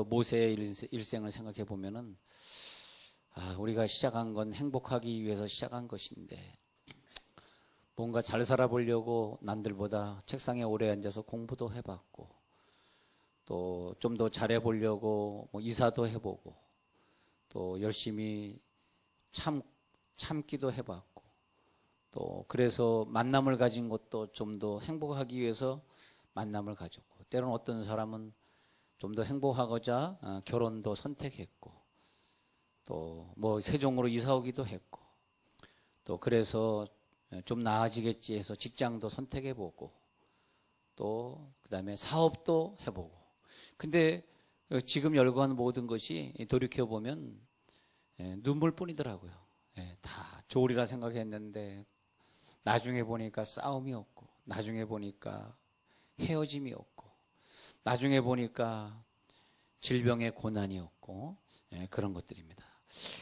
모세의 일생을 생각해 보면은 우리가 시작한 건 행복하기 위해서 시작한 것인데 뭔가 잘 살아보려고 남들보다 책상에 오래 앉아서 공부도 해봤고 또 좀 더 잘해보려고 이사도 해보고 또 열심히 참기도 해봤고 또 그래서 만남을 가진 것도 좀 더 행복하기 위해서 만남을 가졌고 때로는 어떤 사람은 좀 더 행복하고자 결혼도 선택했고 또 세종으로 이사 오기도 했고 또 그래서 좀 나아지겠지 해서 직장도 선택해보고 또 그다음에 사업도 해보고 근데 지금 열거한 모든 것이 돌이켜보면 눈물뿐이더라고요. 다 좋으리라 생각했는데 나중에 보니까 싸움이 없고 나중에 보니까 헤어짐이 없고 나중에 보니까 질병의 고난이 없고 그런 것들입니다.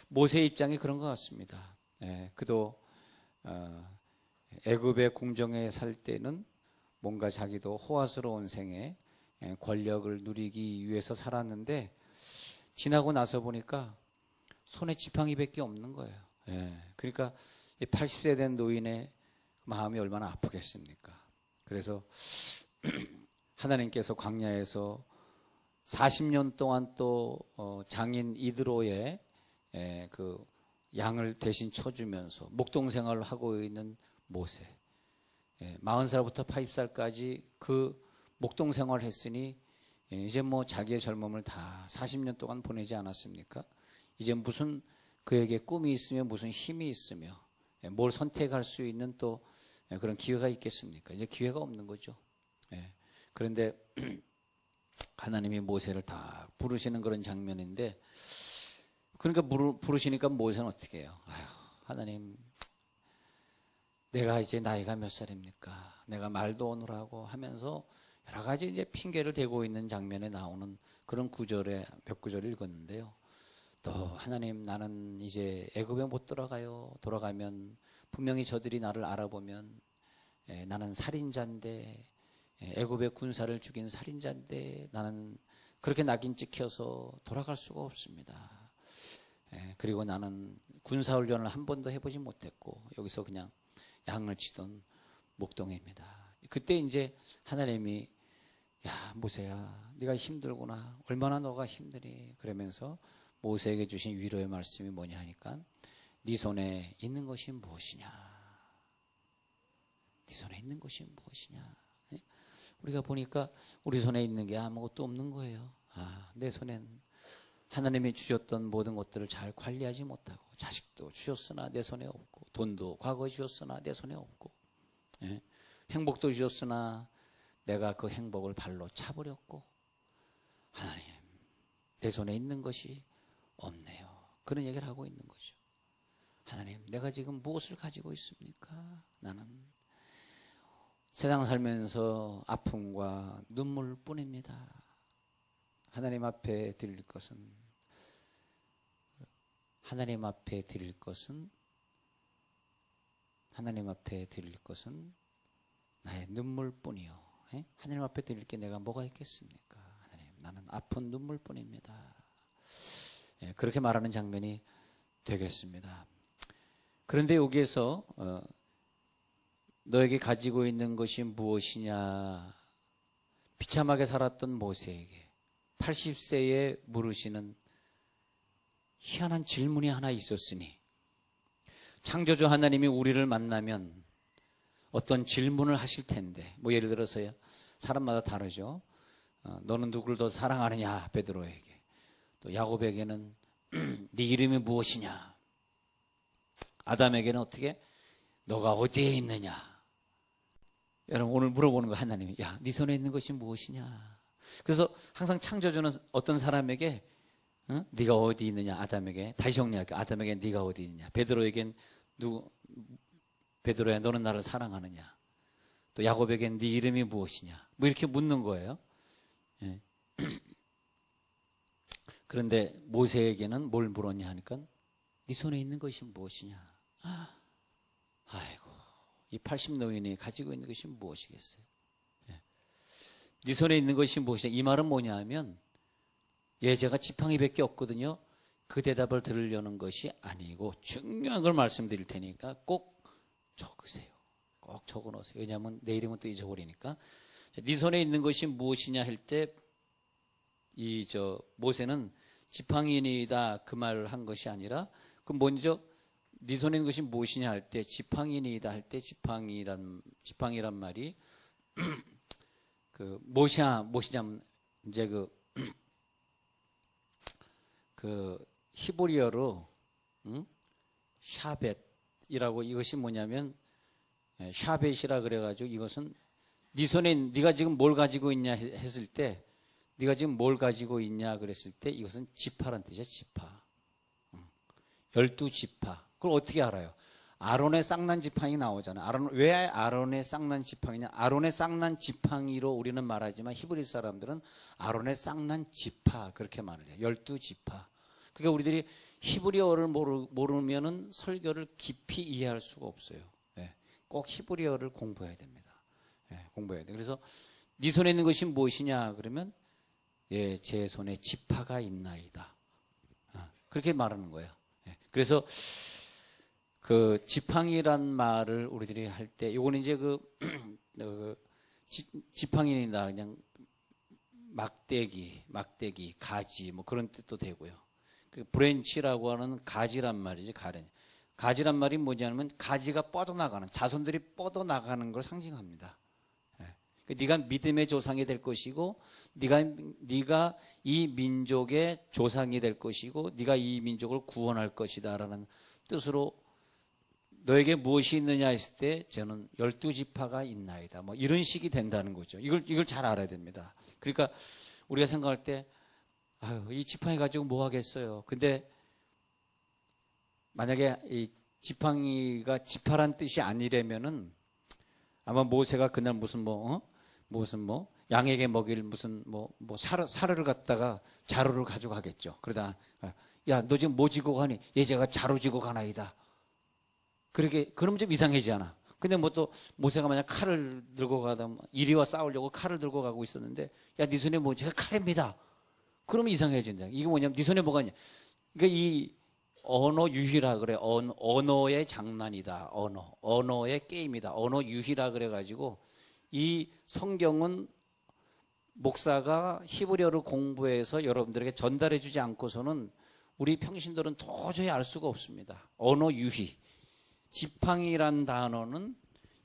모세의 입장이 그런 것 같습니다. 그도 애굽의 궁정에 살 때는 뭔가 자기도 호화스러운 생에 권력을 누리기 위해서 살았는데 지나고 나서 보니까 손에 지팡이밖에 없는 거예요. 그러니까 80세 된 노인의 마음이 얼마나 아프겠습니까? 그래서 하나님께서 광야에서 40년 동안 또 장인 이드로의 그 양을 대신 쳐주면서 목동 생활을 하고 있는 모세 40살부터 80살까지 그 목동 생활을 했으니 이제 자기의 젊음을 다 40년 동안 보내지 않았습니까? 이제 무슨 그에게 꿈이 있으며 무슨 힘이 있으며 뭘 선택할 수 있는 또 그런 기회가 있겠습니까? 이제 기회가 없는 거죠. 그런데 하나님이 모세를 다 부르시는 그런 장면인데 그러니까 부르시니까 모세는 어떻게 해요? 하나님 내가 이제 나이가 몇 살입니까? 내가 말도 오느라고 하면서 여러 가지 이제 핑계를 대고 있는 장면에 나오는 그런 구절에 몇 구절을 읽었는데요. 또 하나님 나는 이제 애굽에 못 돌아가요. 돌아가면 분명히 저들이 나를 알아보면 나는 살인자인데 애굽의 군사를 죽인 살인자인데 나는 그렇게 낙인 찍혀서 돌아갈 수가 없습니다. 그리고 나는 군사훈련을 한 번도 해보지 못했고 여기서 그냥 양을 치던 목동입니다. 그때 이제 하나님이 야 모세야 네가 힘들구나 얼마나 너가 힘드니 그러면서 모세에게 주신 위로의 말씀이 뭐냐 하니까 네 손에 있는 것이 무엇이냐 네 손에 있는 것이 무엇이냐 우리가 보니까 우리 손에 있는 게 아무것도 없는 거예요. 내 손엔 하나님이 주셨던 모든 것들을 잘 관리하지 못하고 자식도 주셨으나 내 손에 없고 돈도 과거에 주셨으나 내 손에 없고 행복도 주셨으나 내가 그 행복을 발로 차버렸고 하나님 내 손에 있는 것이 없네요. 그런 얘기를 하고 있는 거죠. 하나님 내가 지금 무엇을 가지고 있습니까? 나는 세상 살면서 아픔과 눈물뿐입니다. 하나님 앞에 드릴 것은 하나님 앞에 드릴 것은 나의 눈물뿐이요. 하나님 앞에 드릴 게 내가 뭐가 있겠습니까? 하나님 나는 아픈 눈물뿐입니다. 그렇게 말하는 장면이 되겠습니다. 그런데 여기에서 너에게 가지고 있는 것이 무엇이냐 비참하게 살았던 모세에게 80세에 물으시는 희한한 질문이 하나 있었으니 창조주 하나님이 우리를 만나면 어떤 질문을 하실 텐데 예를 들어서요 사람마다 다르죠. 너는 누구를 더 사랑하느냐 베드로에게 또 야곱에게는 네 이름이 무엇이냐 아담에게는 어떻게 너가 어디에 있느냐 여러분 오늘 물어보는 거 하나님이 네 손에 있는 것이 무엇이냐 그래서 항상 창조주는 어떤 사람에게 네가 어디 있느냐 아담에게 다시 정리할게요. 아담에게 네가 어디 있느냐 베드로에겐 베드로야 너는 나를 사랑하느냐 또 야곱에겐 네 이름이 무엇이냐 이렇게 묻는 거예요. 그런데 모세에게는 뭘 물었냐 하니까 네 손에 있는 것이 무엇이냐 아이고 이 80노인이 가지고 있는 것이 무엇이겠어요? 네 손에 있는 것이 무엇이냐 이 말은 뭐냐 하면 예, 제가 지팡이밖에 없거든요. 그 대답을 들으려는 것이 아니고 중요한 걸 말씀드릴 테니까 꼭 적으세요. 꼭 적어놓으세요. 왜냐하면 내일이면 또 잊어버리니까. 네 손에 있는 것이 무엇이냐 할 때 모세는 지팡이이다 그 말을 한 것이 아니라 그 먼저 네 손에 있는 것이 무엇이냐 할 때 지팡이이다 할 때 지팡이란 말이 그 무엇이냐면 이제 그 히브리어로 샤벳이라고 이것이 뭐냐면 샤벳이라 그래가지고 이것은 네 손에 네가 지금 뭘 가지고 있냐 했을 때 네가 지금 뭘 가지고 있냐 그랬을 때 이것은 지파란 뜻이야. 지파. 12지파. 그걸 어떻게 알아요? 아론의 쌍난 지팡이 나오잖아. 왜 아론의 쌍난 지팡이냐? 아론의 쌍난 지팡이로 우리는 말하지만 히브리 사람들은 아론의 쌍난 지파 그렇게 말을 해요. 12지파. 그러니까 우리들이 히브리어를 모르면은 설교를 깊이 이해할 수가 없어요. 예, 꼭 히브리어를 공부해야 됩니다. 예, 공부해야 돼. 그래서 네 손에 있는 것이 무엇이냐 그러면 예, 제 손에 지파가 있나이다. 그렇게 말하는 거예요. 예, 그래서 그 지팡이란 말을 우리들이 할 때 이거는 이제 지팡이다 그냥 막대기, 가지 뭐 그런 뜻도 되고요. 그 브랜치라고 하는 가지란 말이지. 가지란 말이 뭐냐면 가지가 뻗어나가는 자손들이 뻗어나가는 걸 상징합니다. 네가 믿음의 조상이 될 것이고 네가 이 민족의 조상이 될 것이고 네가 이 민족을 구원할 것이다라는 뜻으로 너에게 무엇이 있느냐 했을 때 저는 12지파가 있나이다. 뭐 이런 식이 된다는 거죠. 이걸 잘 알아야 됩니다. 그러니까 우리가 생각할 때 아유, 이 지팡이 가지고 뭐 하겠어요. 근데 만약에 이 지팡이가 지파란 뜻이 아니라면은 아마 모세가 그날 무슨 양에게 먹일 무슨 사료를 갖다가 자루를 가지고 가겠죠. 그러다 야, 너 지금 뭐 지고 가니? 예, 제가 자루 지고 가나이다. 그러면 좀 이상하지 않아. 근데 또 모세가 만약 칼을 들고 가다 이리와 싸우려고 칼을 들고 가고 있었는데 야, 네 손에 뭐 제가 칼입니다. 그러면 이상해진다. 이게 뭐냐면 네 손에 뭐가 있냐. 그러니까 이 언어 유희라 그래. 언어의 장난이다. 언어의 게임이다. 언어 유희라 그래가지고 이 성경은 목사가 히브리어를 공부해서 여러분들에게 전달해 주지 않고서는 우리 평신들은 도저히 알 수가 없습니다. 언어 유희. 지팡이란 단어는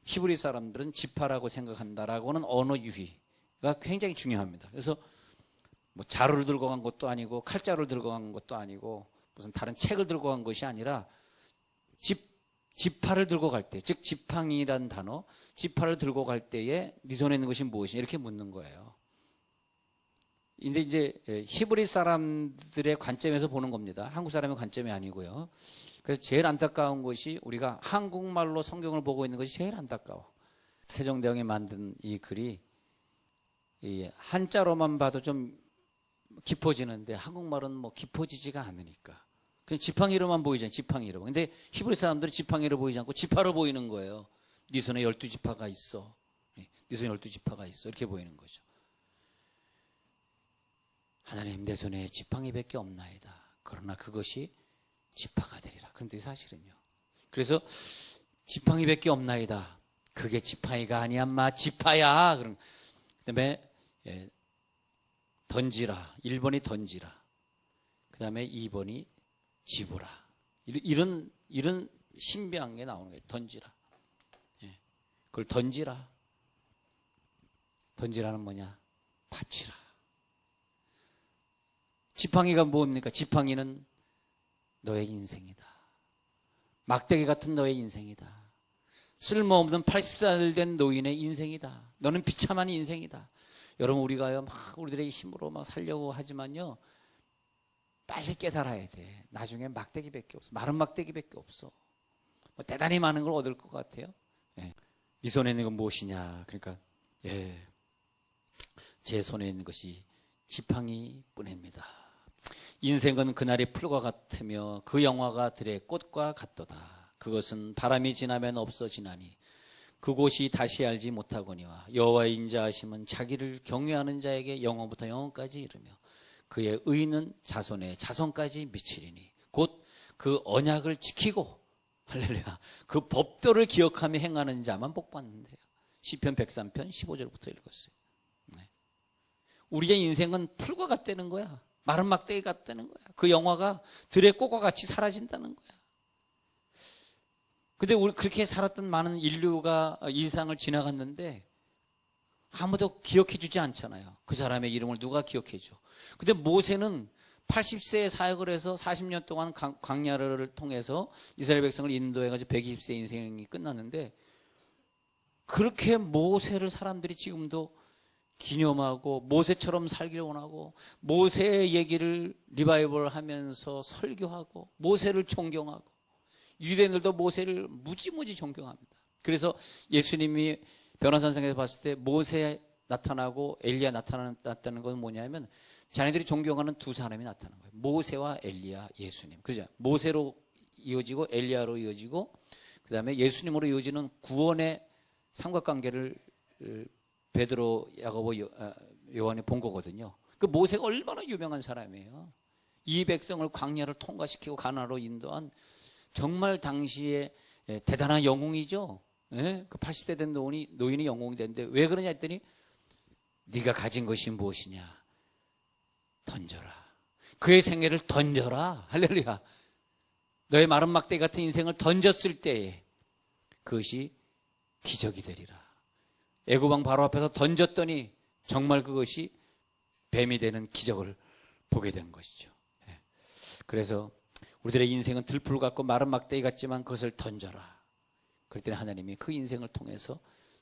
히브리 사람들은 지파라고 생각한다라고는 언어 유희가 굉장히 중요합니다. 그래서 뭐 자루를 들고 간 것도 아니고 칼자루를 들고 간 것도 아니고 무슨 다른 책을 들고 간 것이 아니라 지파를 들고 갈 때, 즉 지팡이란 단어, 지파를 들고 갈 때에 네 손에 있는 것이 무엇이냐 이렇게 묻는 거예요. 근데 이제 히브리 사람들의 관점에서 보는 겁니다. 한국 사람의 관점이 아니고요. 그래서 제일 안타까운 것이 우리가 한국말로 성경을 보고 있는 것이 제일 안타까워. 세종대왕이 만든 이 글이 이 한자로만 봐도 좀 깊어지는데 한국말은 뭐 깊어지지가 않으니까 그냥 지팡이로만 보이잖아요. 지팡이로. 근데 히브리 사람들은 지팡이로 보이지 않고 지파로 보이는 거예요. 네 손에 12지파가 있어. 네 손에 12지파가 있어. 이렇게 보이는 거죠. 하나님, 내 손에 지팡이밖에 없나이다. 그러나 그것이 지파가 되리라. 그런데 사실은요. 그래서 지팡이밖에 없나이다. 그게 지팡이가 아니야, 마 지파야. 그다음에 던지라. 1번이 던지라. 그다음에 2번이 집으라. 이런 신비한 게 나오는 거예요. 던지라. 그걸 던지라. 던지라는 뭐냐? 바치라. 지팡이가 뭡니까? 지팡이는 너의 인생이다. 막대기 같은 너의 인생이다. 쓸모없는 80살 된 노인의 인생이다. 너는 비참한 인생이다. 여러분, 우리가요, 우리들의 힘으로 살려고 하지만요, 빨리 깨달아야 돼. 나중에 막대기밖에 없어. 마른 막대기밖에 없어. 대단히 많은 걸 얻을 것 같아요. 네 손에 있는 건 무엇이냐? 그러니까, 제 손에 있는 것이 지팡이 뿐입니다. 인생은 그날의 풀과 같으며 그 영화가 들의 꽃과 같도다. 그것은 바람이 지나면 없어지나니 그곳이 다시 알지 못하거니와 여호와의 인자하심은 자기를 경외하는 자에게 영원부터 영원까지 이르며 그의 의는 자손의 자손까지 미치리니 곧 그 언약을 지키고 할렐루야 그 법도를 기억하며 행하는 자만 복받는데요. 시편 103편 15절부터 읽었어요. 네. 우리의 인생은 풀과 같다는 거야. 마른 막대기 같다는 거야. 그 영화가 들의 꽃과 같이 사라진다는 거야. 근데 우리 그렇게 살았던 많은 인류가 이 세상을 지나갔는데 아무도 기억해 주지 않잖아요. 그 사람의 이름을 누가 기억해 줘. 근데 모세는 80세에 사역을 해서 40년 동안 광야를 통해서 이스라엘 백성을 인도해가지고 120세 인생이 끝났는데 그렇게 모세를 사람들이 지금도 기념하고 모세처럼 살기를 원하고 모세의 얘기를 리바이벌 하면서 설교하고 모세를 존경하고 유대인들도 모세를 무지무지 존경합니다. 그래서 예수님이 변화산상에서 봤을 때 모세 나타나고 엘리야 나타났다는 건 뭐냐면 자네들이 존경하는 두 사람이 나타난 거예요. 모세와 엘리야, 예수님. 그죠? 모세로 이어지고 엘리야로 이어지고 그다음에 예수님으로 이어지는 구원의 삼각관계를 베드로, 야고보, 요한이 본 거거든요. 그 모세가 얼마나 유명한 사람이에요. 이 백성을 광야를 통과시키고 가나안으로 인도한 정말 당시에 대단한 영웅이죠. 예? 그 80대 된 노인이 영웅이 됐는데 왜 그러냐 했더니 네가 가진 것이 무엇이냐? 던져라. 그의 생애를 던져라. 할렐루야. 너의 마른 막대기 같은 인생을 던졌을 때에 그것이 기적이 되리라. 애고방 바로 앞에서 던졌더니 정말 그것이 뱀이 되는 기적을 보게 된 것이죠. 예. 그래서 우리들의 인생은 들풀 같고 마른 막대기 같지만 그것을 던져라. 그랬더니 하나님이 그 인생을 통해서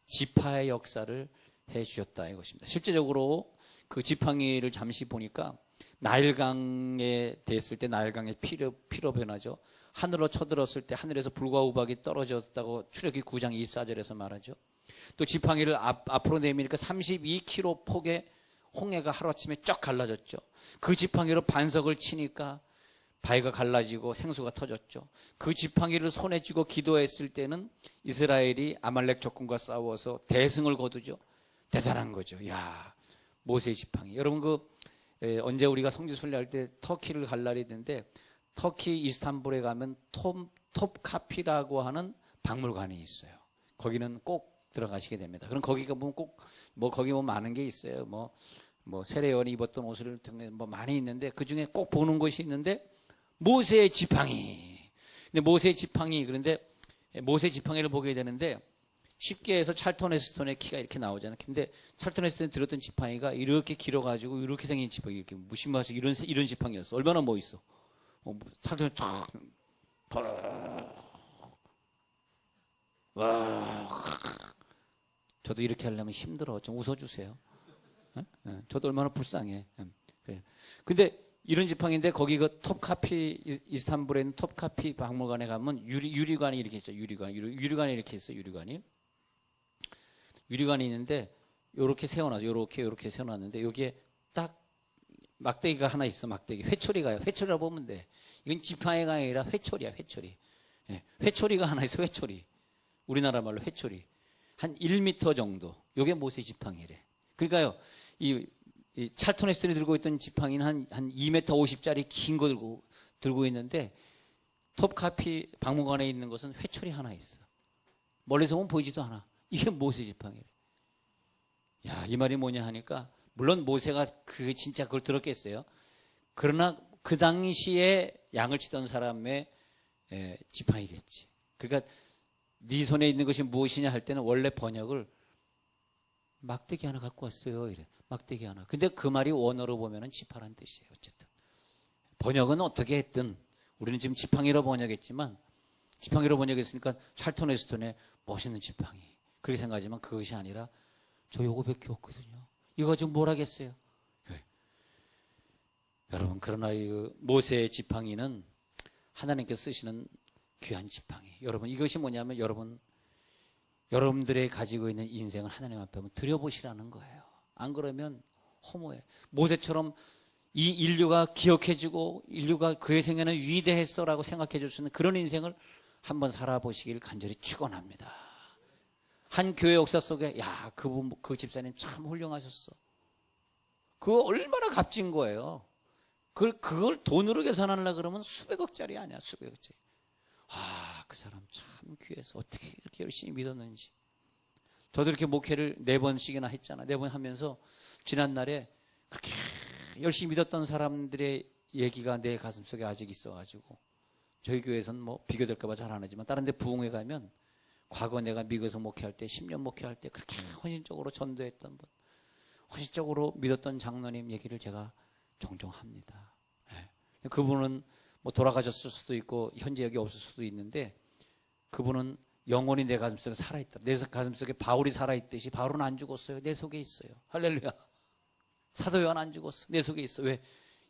지파의 역사를 해 주셨다 이것입니다. 실제적으로 그 지팡이를 잠시 보니까 나일강에 됐을 때 나일강의 피로 변하죠. 하늘로 쳐들었을 때 하늘에서 불과 우박이 떨어졌다고 출애굽기 9장 24절에서 말하죠. 또 지팡이를 앞으로 내미니까 32km 폭의 홍해가 하루아침에 쫙 갈라졌죠. 그 지팡이로 반석을 치니까 바위가 갈라지고 생수가 터졌죠. 그 지팡이를 손에 쥐고 기도했을 때는 이스라엘이 아말렉 적군과 싸워서 대승을 거두죠. 대단한 거죠. 야, 모세의 지팡이. 여러분 언제 우리가 성지순례할 때 터키를 갈 날이 있는데 터키 이스탄불에 가면 톱카피라고 하는 박물관이 있어요. 거기는 꼭 들어가시게 됩니다. 그럼 거기 가보면 꼭 거기 보면 많은 게 있어요. 세례요한이 입었던 옷을 등에 많이 있는데 그 중에 꼭 보는 것이 있는데 모세의 지팡이. 근데 모세의 지팡이 그런데 모세의 지팡이를 보게 되는데 쉽게 해서 찰턴 헤스턴의 키가 이렇게 나오잖아요. 근데 찰턴 헤스턴이 들었던 지팡이가 이렇게 길어가지고 이렇게 생긴 지팡이 이렇게 무심해서 이런 지팡이였어. 얼마나 멋있어. 찰턴이 탁 와. 저도 이렇게 하려면 힘들어. 좀 웃어주세요. 저도 얼마나 불쌍해. 그래. 근데 이런 지팡이인데 거기 그 톱카피 이스탄불에 있는 톱카피 박물관에 가면 유리관이 이렇게 있어요. 유리관이 이렇게 있어요. 유리관이 있는데 요렇게 세워놨어. 요렇게 세워놨는데 여기에 딱 막대기가 하나 있어. 막대기 회초리가요. 회초리라 보면 돼. 이건 지팡이가 아니라 회초리야. 회초리. 예, 회초리가 하나 있어. 회초리. 우리나라 말로 회초리. 한 1m 정도. 요게 모세 지팡이래. 그러니까요. 이 찰턴 헤스턴이 들고 있던 지팡이는 한 2m 50짜리 긴 거 들고 있는데 톱카피 박물관에 있는 것은 회초리 하나 있어. 멀리서 보면 보이지도 않아. 이게 모세 지팡이래. 야, 이 말이 뭐냐 하니까 물론 모세가 진짜 그걸 들었겠어요. 그러나 그 당시에 양을 치던 사람의 지팡이겠지. 그러니까 네 손에 있는 것이 무엇이냐 할 때는 원래 번역을 막대기 하나 갖고 왔어요. 이래. 막대기 하나. 근데 그 말이 원어로 보면은 지파란 뜻이에요. 어쨌든. 번역은 어떻게 했든 우리는 지금 지팡이로 번역했지만 지팡이로 번역했으니까 찰턴 헤스턴의 멋있는 지팡이. 그렇게 생각하지만 그것이 아니라 저 요거밖에 없거든요. 이거 좀 뭘 하겠어요? 그래. 여러분 그러나 이 모세의 지팡이는 하나님께서 쓰시는 귀한 지팡이. 여러분 이것이 뭐냐면 여러분들의 가지고 있는 인생을 하나님 앞에 한번 드려보시라는 거예요. 안 그러면 허무해. 모세처럼 이 인류가 기억해주고 인류가 그의 생애는 위대했어라고 생각해 줄 수 있는 그런 인생을 한번 살아보시길 간절히 축원합니다. 한 교회 역사 속에 그 집사님 참 훌륭하셨어. 그거 얼마나 값진 거예요. 그걸 돈으로 계산하려고 그러면 수백억짜리 아니야, 수백억짜리. 그 사람 참 귀해서 어떻게 그렇게 열심히 믿었는지. 저도 이렇게 목회를 4번씩이나 했잖아. 4번 하면서 지난날에 그렇게 열심히 믿었던 사람들의 얘기가 내 가슴속에 아직 있어가지고, 저희 교회에서는 뭐 비교될까봐 잘 안 하지만 다른 데 부흥회 가면 과거 내가 미국에서 목회할 때 10년 목회할 때 그렇게 헌신적으로 전도했던 분, 헌신적으로 믿었던 장로님 얘기를 제가 종종 합니다. 그분은 뭐 돌아가셨을 수도 있고 현재 여기 없을 수도 있는데, 그분은 영원히 내 가슴속에 살아있다. 내 가슴속에 바울이 살아있듯이 바울은 안 죽었어요. 내 속에 있어요. 할렐루야. 사도 요한 안 죽었어. 내 속에 있어. 왜?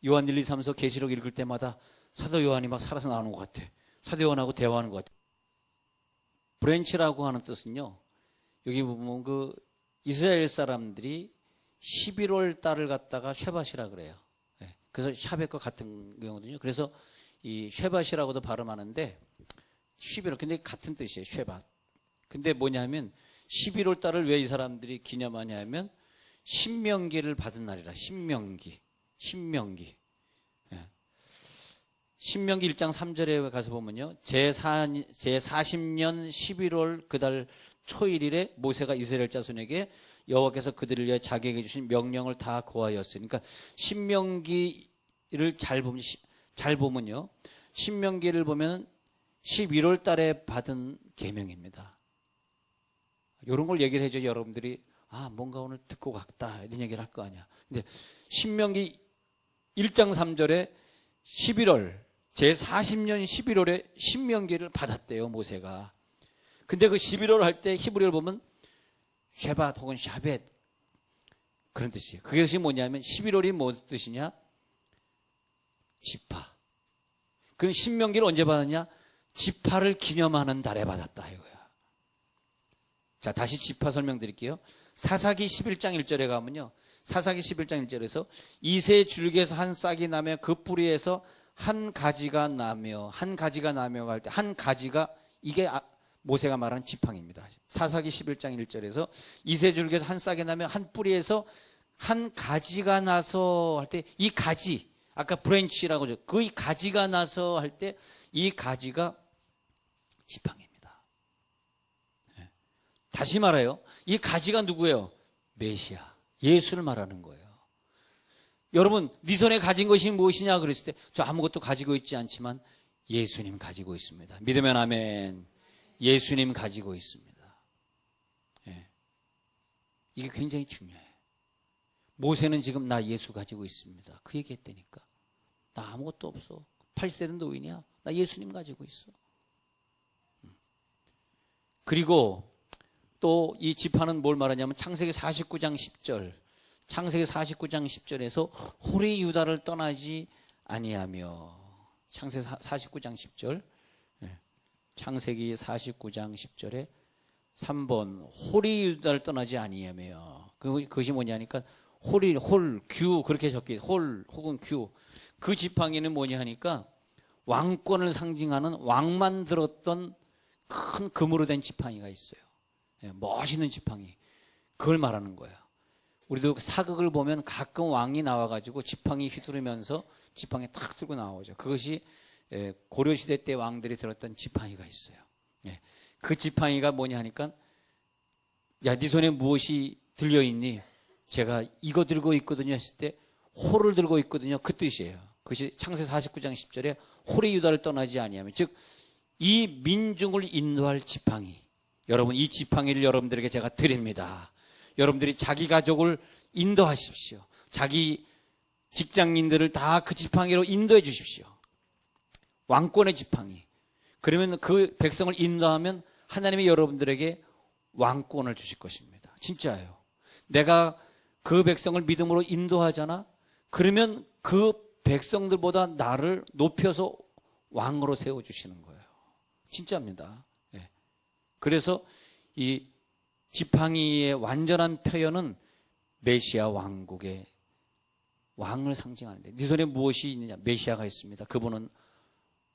요한 1, 2, 3서 계시록 읽을 때마다 사도 요한이 막 살아서 나오는 것 같아. 사도 요한하고 대화하는 것 같아. 브랜치라고 하는 뜻은요, 여기 보면 그 이스라엘 사람들이 11월 달을 갖다가 쉐밧이라 그래요. 그래서 샤벳과 같은 경우거든요. 그래서 이 쉐밧이라고도 발음하는데 11월, 근데 같은 뜻이에요. 쉐밧. 근데 뭐냐면 11월 달을 왜 이 사람들이 기념하냐면 신명기를 받은 날이라. 신명기. 신명기 1장 3절에 가서 보면요, 제40년 11월 그달 초일일에 모세가 이스라엘 자손에게 여호와께서 그들을 위해 자기에게 주신 명령을 다 고하였으니, 그러니까 신명기를 잘 보면요, 신명기를 보면 11월 달에 받은 계명입니다. 이런 걸 얘기를 해줘야 여러분들이 뭔가 오늘 듣고 갔다 이런 얘기를 할 거 아니야. 근데 신명기 1장 3절에 11월 제40년 11월에 신명기를 받았대요, 모세가. 근데 그 11월 할 때 히브리어를 보면 쉐밧 혹은 샤벳 그런 뜻이에요. 그것이 뭐냐면 11월이 무슨 뜻이냐? 지파. 그럼 신명기를 언제 받았냐? 지파를 기념하는 달에 받았다 이거야. 자, 다시 지파 설명드릴게요. 사사기 11장 1절에 가면요, 사사기 11장 1절에서 이새 줄기에서 한 싹이 나며 그 뿌리에서 한 가지가 나며 할 때 한 가지가, 이게 모세가 말한 지팡입니다. 사사기 11장 1절에서 이새 줄기에서 한 싹이 나며 한 뿌리에서 한 가지가 나서 할 때, 이 가지, 아까 브랜치라고 하죠. 그 이 가지가 나서 할 때 이 가지가 지팡입니다. 다시 말해요. 이 가지가 누구예요? 메시아, 예수를 말하는 거예요. 여러분, 네 손에 가진 것이 무엇이냐 그랬을 때, 저 아무것도 가지고 있지 않지만 예수님 가지고 있습니다. 믿으면 아멘. 예수님 가지고 있습니다. 이게 굉장히 중요해요. 모세는 지금 나 예수 가지고 있습니다. 그 얘기 했다니까. 나 아무것도 없어. 80세 된 노인이야. 나 예수님 가지고 있어. 그리고 또 이 지파는 뭘 말하냐면 창세기 49장 10절. 창세기 49장 10절에서 홀이 유다를 떠나지 아니하며. 창세기 49장 10절. 창세기 49장 10절에 3번 홀이 유다를 떠나지 아니하며. 그것이 뭐냐니까 규 그렇게 적혀있어요. 홀 혹은 규. 그 지팡이는 뭐냐 하니까 왕권을 상징하는 왕만 들었던 큰 금으로 된 지팡이가 있어요. 멋있는 지팡이. 그걸 말하는 거예요. 우리도 사극을 보면 가끔 왕이 나와가지고 지팡이 휘두르면서 지팡이 탁 들고 나오죠. 그것이 고려시대 때 왕들이 들었던 지팡이가 있어요. 그 지팡이가 뭐냐 하니까, 야, 네 손에 무엇이 들려있니? 제가 이거 들고 있거든요 했을 때 홀을 들고 있거든요. 그 뜻이에요. 그것이 창세기 49장 10절에 홀이 유다를 떠나지 아니하면, 즉 이 민중을 인도할 지팡이. 여러분, 이 지팡이를 여러분들에게 제가 드립니다. 여러분들이 자기 가족을 인도하십시오. 자기 직장인들을 다 그 지팡이로 인도해 주십시오. 왕권의 지팡이. 그러면 그 백성을 인도하면 하나님이 여러분들에게 왕권을 주실 것입니다. 진짜예요. 내가 그 백성을 믿음으로 인도하잖아. 그러면 그 백성들보다 나를 높여서 왕으로 세워주시는 거예요. 진짜입니다. 그래서 이 지팡이의 완전한 표현은 메시아 왕국의 왕을 상징하는데, 네 손에 무엇이 있느냐? 메시아가 있습니다. 그분은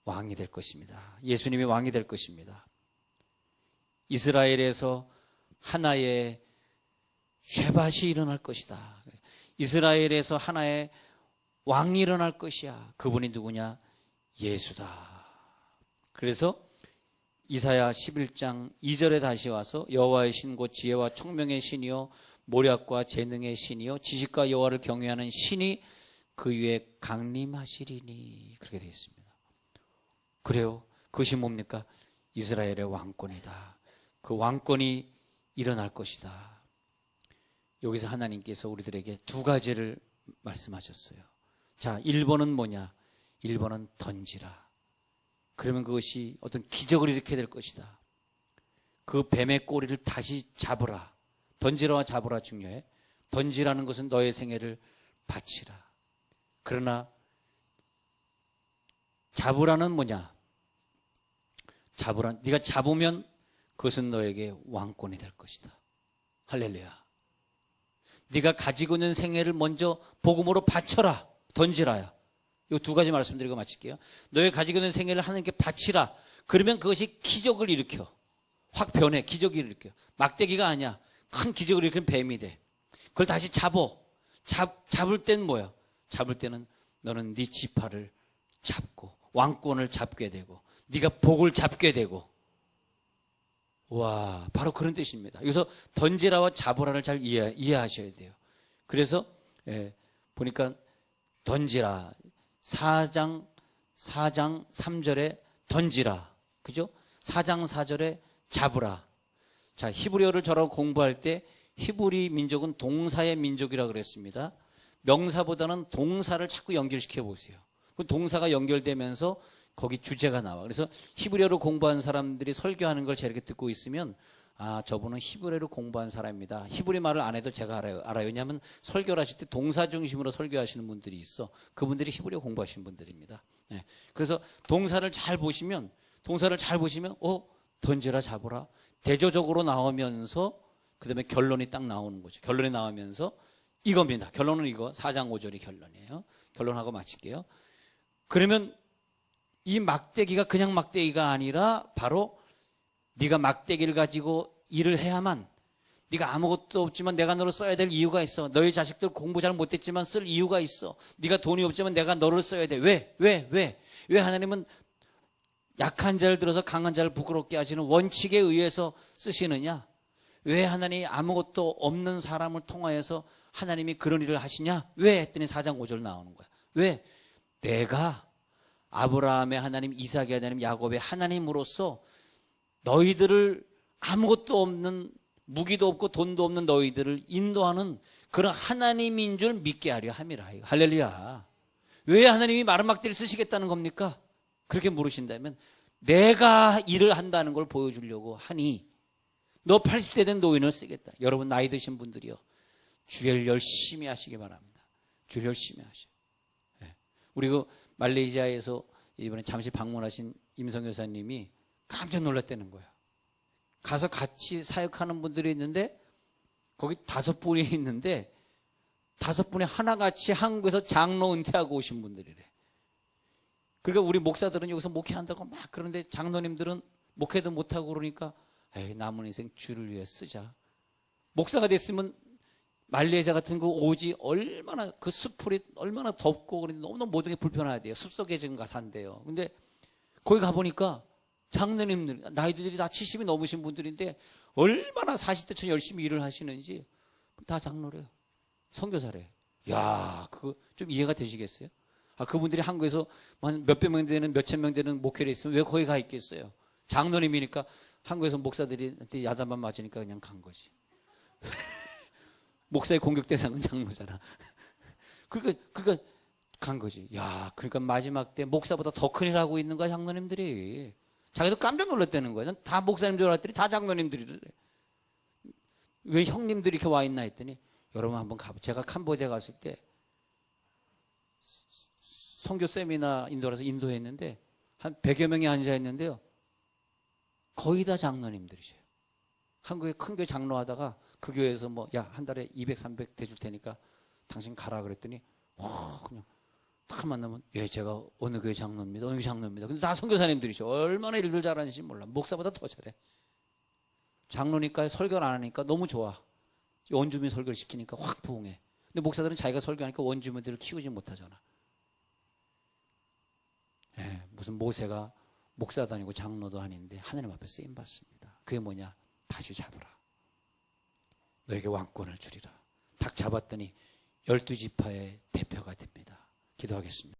왕이 될 것입니다. 예수님이 왕이 될 것입니다. 이스라엘에서 하나의 쉐밧이 일어날 것이다. 이스라엘에서 하나의 왕이 일어날 것이야. 그분이 누구냐? 예수다. 그래서 이사야 11장 2절에 다시 와서 여호와의 신 곧 지혜와 총명의 신이요 모략과 재능의 신이요 지식과 여호와를 경외하는 신이 그 위에 강림하시리니, 그렇게 되어 있습니다. 그래요. 그것이 뭡니까? 이스라엘의 왕권이다. 그 왕권이 일어날 것이다. 여기서 하나님께서 우리들에게 두 가지를 말씀하셨어요. 자, 1번은 뭐냐? 1번은 던지라. 그러면 그것이 어떤 기적을 일으켜야 될 것이다. 그 뱀의 꼬리를 다시 잡으라. 던지라와 잡으라 중요해. 던지라는 것은 너의 생애를 바치라. 그러나 잡으라는 뭐냐? 잡으라. 네가 잡으면 그것은 너에게 왕권이 될 것이다. 할렐루야. 네가 가지고 있는 생애를 먼저 복음으로 바쳐라. 던지라야. 이 두 가지 말씀드리고 마칠게요. 너의 가지고 있는 생애를 하나님께 바치라. 그러면 그것이 기적을 일으켜. 확 변해. 기적을 일으켜. 막대기가 아니야. 큰 기적을 일으키는 뱀이 돼. 그걸 다시 잡어. 잡을 땐 뭐야? 잡을 때는 너는 네 지파를 잡고 왕권을 잡게 되고 네가 복을 잡게 되고. 와, 바로 그런 뜻입니다. 여기서 던지라와 잡으라를 잘 이해하셔야 돼요. 그래서 보니까 던지라 4장 3절에 던지라, 그죠? 4장 4절에 잡으라. 자, 히브리어를 저라고 공부할 때 히브리 민족은 동사의 민족이라고 그랬습니다. 명사보다는 동사를 자꾸 연결시켜 보세요. 그 동사가 연결되면서 거기 주제가 나와. 그래서 히브리어를 공부한 사람들이 설교하는 걸 제가 이렇게 듣고 있으면, 아, 저분은 히브리어를 공부한 사람입니다. 히브리 말을 안 해도 제가 알아요. 왜냐하면 설교를 하실 때 동사 중심으로 설교하시는 분들이 있어. 그분들이 히브리어 공부하신 분들입니다. 네. 그래서 동사를 잘 보시면 던지라 잡으라 대조적으로 나오면서 그 다음에 결론이 딱 나오는 거죠. 결론이 나오면서 이겁니다. 결론은 이거 4장 5절이 결론이에요. 결론하고 마칠게요. 그러면 이 막대기가 그냥 막대기가 아니라 바로 네가 막대기를 가지고 일을 해야만, 네가 아무것도 없지만 내가 너를 써야 될 이유가 있어. 너희 자식들 공부 잘 못했지만 쓸 이유가 있어. 네가 돈이 없지만 내가 너를 써야 돼. 왜 하나님은 약한 자를 들어서 강한 자를 부끄럽게 하시는 원칙에 의해서 쓰시느냐? 왜 하나님이 아무것도 없는 사람을 통하여서 하나님이 그런 일을 하시냐? 왜? 했더니 4장 5절 나오는 거야. 왜? 내가 아브라함의 하나님, 이삭의 하나님, 야곱의 하나님으로서 너희들을 아무것도 없는, 무기도 없고 돈도 없는 너희들을 인도하는 그런 하나님인 줄 믿게 하려 함이라. 할렐루야. 왜 하나님이 마른 막대를 쓰시겠다는 겁니까? 그렇게 물으신다면 내가 일을 한다는 걸 보여주려고 하니 너 80세 된 노인을 쓰겠다. 여러분 나이 드신 분들이요, 주일 열심히 하시기 바랍니다. 주일 열심히 하셔. 네. 우리 그 말레이시아에서 이번에 잠시 방문하신 임성 여사님이 깜짝 놀랐다는 거야. 가서 같이 사역하는 분들이 있는데 거기 5분이 있는데 5분이 하나같이 한국에서 장로 은퇴하고 오신 분들이래. 그러니까 우리 목사들은 여기서 목회한다고 막 그러는데 장로님들은 목회도 못하고 그러니까 에이, 남은 인생 주를 위해 쓰자. 목사가 됐으면 말레이시아 같은 그 오지 얼마나 그 숲풀이 얼마나 덥고 그런데 너무너무 모든 게 불편하대요. 숲속에 지금 가서 산대요. 근데 거기 가보니까 장로님들, 나이들이 다 70이 넘으신 분들인데 얼마나 40대 초 열심히 일을 하시는지 다 장로래요. 선교사래. 야, 그거 좀 이해가 되시겠어요? 아, 그분들이 한국에서 몇백 명 되는, 몇천 명 되는 목회를 있으면 왜 거기 가 있겠어요? 장로님이니까 한국에서 목사들이 야단만 맞으니까 그냥 간 거지. 목사의 공격 대상은 장로잖아. 그러니까 간 거지. 야, 그러니까 마지막 때 목사보다 더 큰일 하고 있는 거야, 장로님들이. 자기도 깜짝 놀랐다는 거야. 다 목사님 줄 알았더니 다 장로님들이래. 왜 형님들이 이렇게 와 있나 했더니, 여러분 한번 제가 캄보디아 갔을 때 선교 세미나 인도라서 인도했는데 한 100여 명이 앉아 있는데요, 거의 다 장로님들이세요. 한국에 큰 교회 장로하다가 그 교회에서 뭐, 야, 한 달에 200, 300 대줄 테니까 당신 가라 그랬더니, 그냥 딱 만나면, 예, 제가 어느 교회 장로입니다. 어느 교회 장로입니다. 근데 다 선교사님들이셔. 얼마나 일들 잘하는지 몰라. 목사보다 더 잘해. 장로니까 설교를 안 하니까 너무 좋아. 원주민 설교를 시키니까 확 부흥해. 근데 목사들은 자기가 설교하니까 원주민들을 키우지 못하잖아. 무슨 모세가 목사도 아니고 장로도 아닌데 하나님 앞에 쓰임 받습니다. 그게 뭐냐? 다시 잡으라. 너에게 왕권을 주리라. 딱 잡았더니 12지파의 대표가 됩니다. 기도하겠습니다.